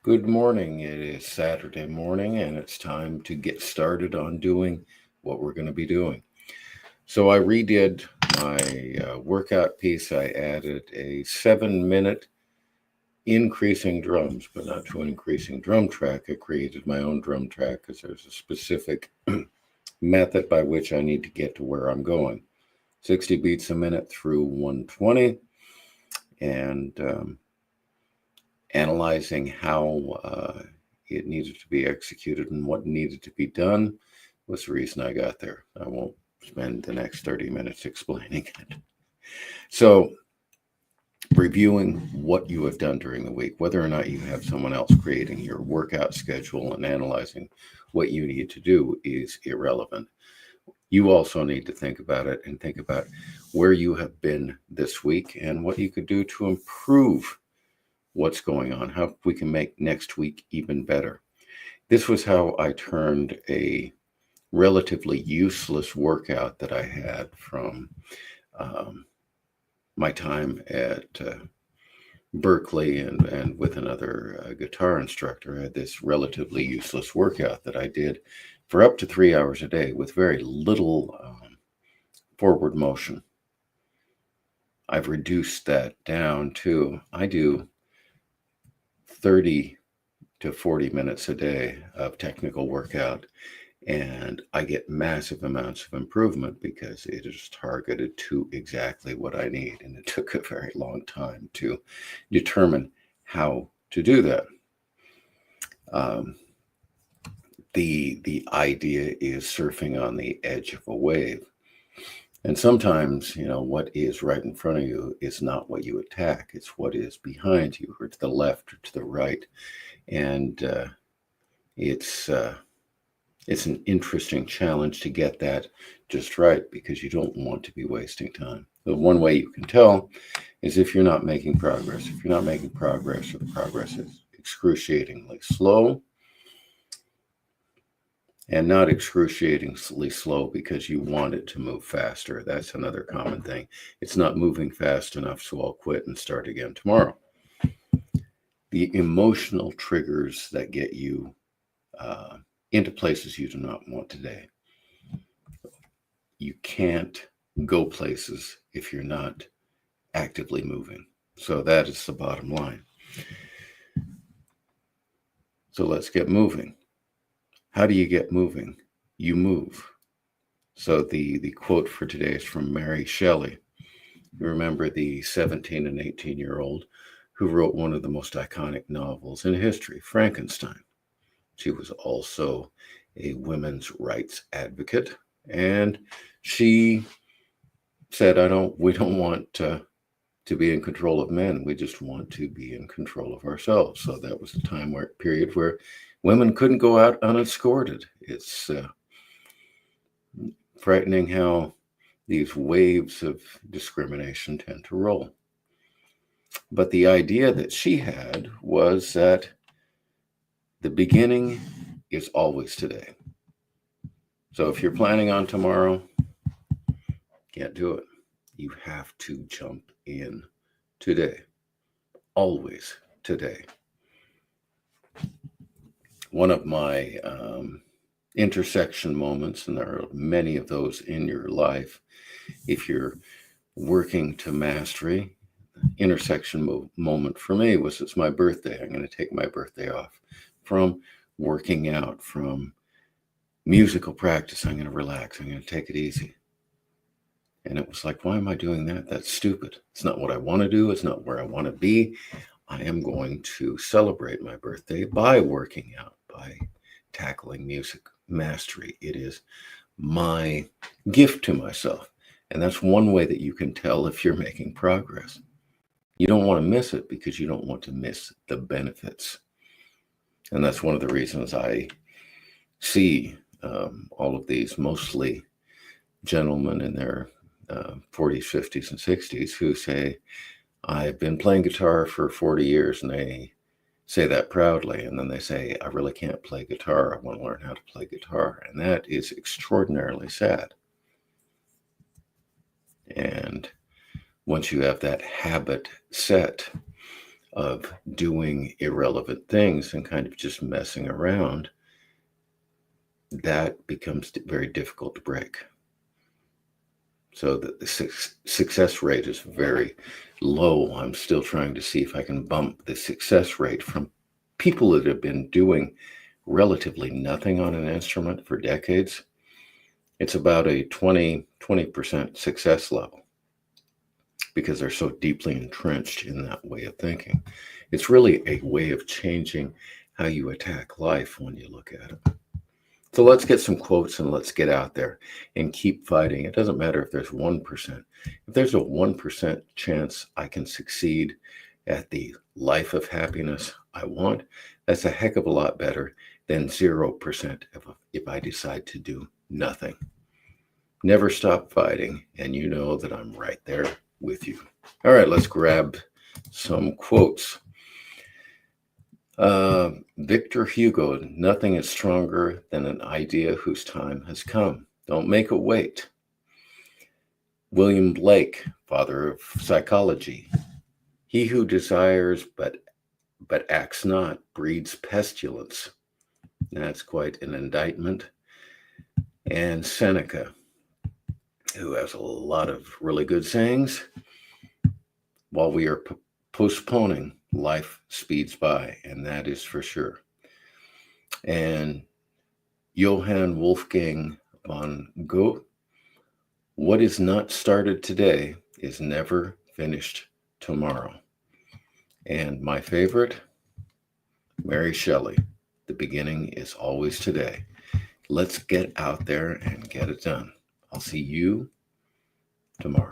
Good morning. It is Saturday morning and it's time to get started on doing what we're going to be doing. So I redid my workout piece. I added a 7-minute increasing drums, but not to an increasing drum track. I created my own drum track because there's a specific method by which I need to get to where I'm going. 60 beats a minute through 120 and analyzing how it needed to be executed and what needed to be done was the reason I got there. I won't spend the next 30 minutes explaining it. So, reviewing what you have done during the week, whether or not you have someone else creating your workout schedule and analyzing what you need to do is irrelevant. You also need to think about it and think about where you have been this week and what you could do to improve what's going on, how we can make next week even better. This was how I turned a relatively useless workout that I had from my time at Berkeley and with another guitar instructor. I had this relatively useless workout that I did for up to 3 hours a day with very little forward motion. I've reduced that down to I do 30 to 40 minutes a day of technical workout, and I get massive amounts of improvement because it is targeted to exactly what I need. And it took a very long time to determine how to do that. The idea is surfing on the edge of a wave. And sometimes, what is right in front of you is not what you attack. It's what is behind you or to the left or to the right. And it's an interesting challenge to get that just right because you don't want to be wasting time. The one way you can tell is if you're not making progress. If you're not making progress or the progress is excruciatingly slow, and not excruciatingly slow because you want it to move faster. That's another common thing. It's not moving fast enough, so I'll quit and start again tomorrow. The emotional triggers that get you into places you do not want today. You can't go places if you're not actively moving. So that is the bottom line. So let's get moving. How do you get moving? You move. So the quote for today is from Mary Shelley. You remember the 17 and 18-year-old who wrote one of the most iconic novels in history, Frankenstein. She was also a women's rights advocate, and she said, we don't want to be in control of men. We just want to be in control of ourselves. So that was the period where women couldn't go out unescorted. It's frightening how these waves of discrimination tend to roll. But the idea that she had was that the beginning is always today. So if you're planning on tomorrow, can't do it. You have to jump in today. Always today. One of my intersection moments, and there are many of those in your life, if you're working to mastery, intersection moment for me was it's my birthday. I'm going to take my birthday off from working out, from musical practice. I'm going to relax. I'm going to take it easy. And it was like, why am I doing that? That's stupid. It's not what I want to do. It's not where I want to be. I am going to celebrate my birthday by working out, by tackling music mastery. It is my gift to myself. And that's one way that you can tell if you're making progress. You don't want to miss it because you don't want to miss the benefits. And that's one of the reasons I see all of these mostly gentlemen in their 40s, 50s, and 60s who say, I've been playing guitar for 40 years, and they say that proudly. And then they say, I really can't play guitar. I want to learn how to play guitar. And that is extraordinarily sad. And once you have that habit set of doing irrelevant things and kind of just messing around, that becomes very difficult to break. So the success rate is very low. I'm still trying to see if I can bump the success rate from people that have been doing relatively nothing on an instrument for decades. It's about a 20% success level because they're so deeply entrenched in that way of thinking. It's really a way of changing how you attack life when you look at it. So let's get some quotes and let's get out there and keep fighting. It doesn't matter if there's 1%. If there's a 1% chance I can succeed at the life of happiness I want, that's a heck of a lot better than 0% if I decide to do nothing. Never stop fighting, and you know that I'm right there with you. All right, let's grab some quotes. Victor Hugo, nothing is stronger than an idea whose time has come. Don't make it wait. William Blake, father of psychology. He who desires but acts not breeds pestilence. That's quite an indictment. And Seneca, who has a lot of really good sayings. While we are postponing, life speeds by, and that is for sure. And Johann Wolfgang von Goethe, what is not started today is never finished tomorrow. And my favorite, Mary Shelley, the beginning is always today. Let's get out there and get it done. I'll see you tomorrow.